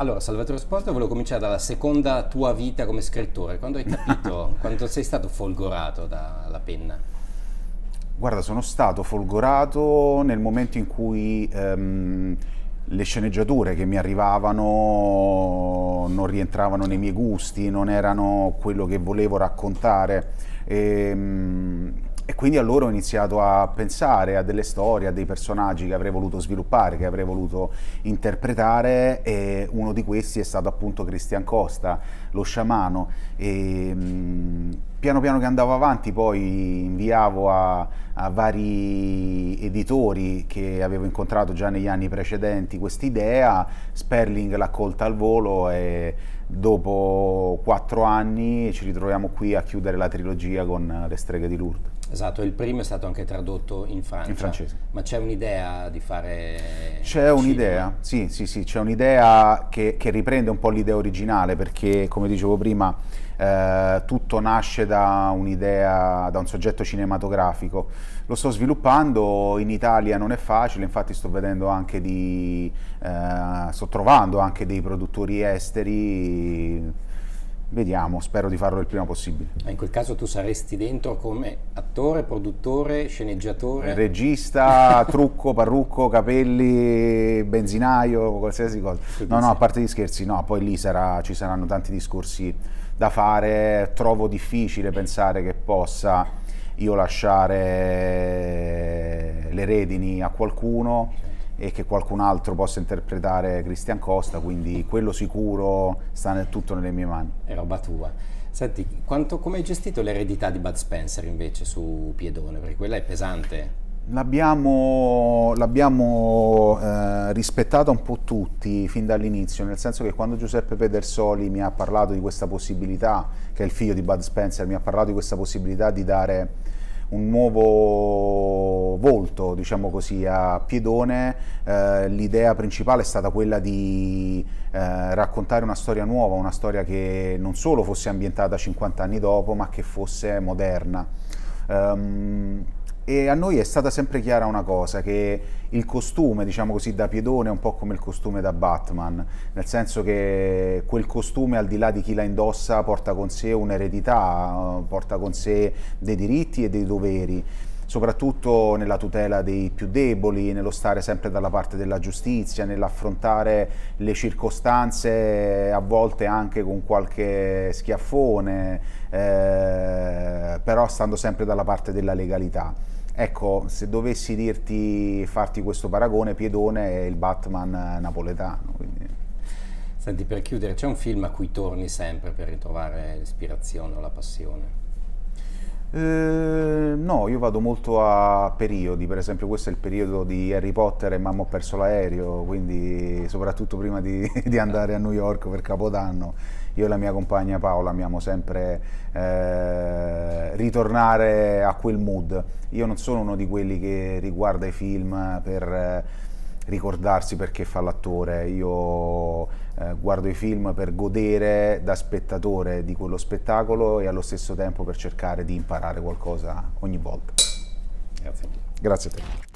Allora, Salvatore Esposito, volevo cominciare dalla seconda tua vita come scrittore. Quando hai capito, quando sei stato folgorato dalla penna? Guarda, sono stato folgorato nel momento in cui le sceneggiature che mi arrivavano non rientravano nei miei gusti, non erano quello che volevo raccontare. E quindi allora ho iniziato a pensare a delle storie, a dei personaggi che avrei voluto sviluppare, che avrei voluto interpretare, e uno di questi è stato appunto Christian Costa, lo sciamano. E, piano piano che andavo avanti poi inviavo a vari editori che avevo incontrato già negli anni precedenti quest'idea. Sperling l'ha colta al volo e dopo 4 anni ci ritroviamo qui a chiudere la trilogia con Le streghe di Lourdes. Esatto, il primo è stato anche tradotto in In Francia, francese. ma c'è un'idea di fare C'è cinema? un'idea, sì, sì, sì, c'è un'idea che riprende un po' l'idea originale perché, come dicevo prima, tutto nasce da un'idea, da un soggetto cinematografico. Lo sto sviluppando, in Italia non è facile, infatti sto trovando anche dei produttori esteri, vediamo, spero di farlo il prima possibile. Ma in quel caso tu saresti dentro come attore, produttore, sceneggiatore? Regista, trucco, parrucco, capelli, benzinaio, qualsiasi cosa. Quindi No, no, a sì. parte gli scherzi, no, poi lì ci saranno tanti discorsi da fare. Trovo difficile pensare che possa io lasciare le redini a qualcuno e che qualcun altro possa interpretare Christian Costa, quindi quello sicuro sta tutto nelle mie mani. È roba tua. Senti, come hai gestito l'eredità di Bud Spencer invece su Piedone? Perché quella è pesante. L'abbiamo rispettata un po' tutti fin dall'inizio, nel senso che quando Giuseppe Pedersoli mi ha parlato di questa possibilità, che è il figlio di Bud Spencer, mi ha parlato di questa possibilità di dare un nuovo volto, diciamo così, a Piedone, l'idea principale è stata quella di raccontare una storia nuova, una storia che non solo fosse ambientata 50 anni dopo, ma che fosse moderna. E a noi è stata sempre chiara una cosa, che il costume, diciamo così, da Piedone è un po' come il costume da Batman, nel senso che quel costume, al di là di chi la indossa, porta con sé un'eredità, porta con sé dei diritti e dei doveri, soprattutto nella tutela dei più deboli, nello stare sempre dalla parte della giustizia, nell'affrontare le circostanze a volte anche con qualche schiaffone, però stando sempre dalla parte della legalità. Ecco, se dovessi farti questo paragone, Piedone è il Batman napoletano. Quindi. Senti, per chiudere, c'è un film a cui torni sempre per ritrovare l'ispirazione o la passione? No, io vado molto a periodi, per esempio questo è il periodo di Harry Potter e Mamma ho perso l'aereo, quindi soprattutto prima di andare a New York per Capodanno, io e la mia compagna Paola amiamo sempre ritornare a quel mood. Io non sono uno di quelli che riguarda i film per ricordarsi perché fa l'attore, io guardo i film per godere da spettatore di quello spettacolo e allo stesso tempo per cercare di imparare qualcosa ogni volta. Grazie. Grazie a te.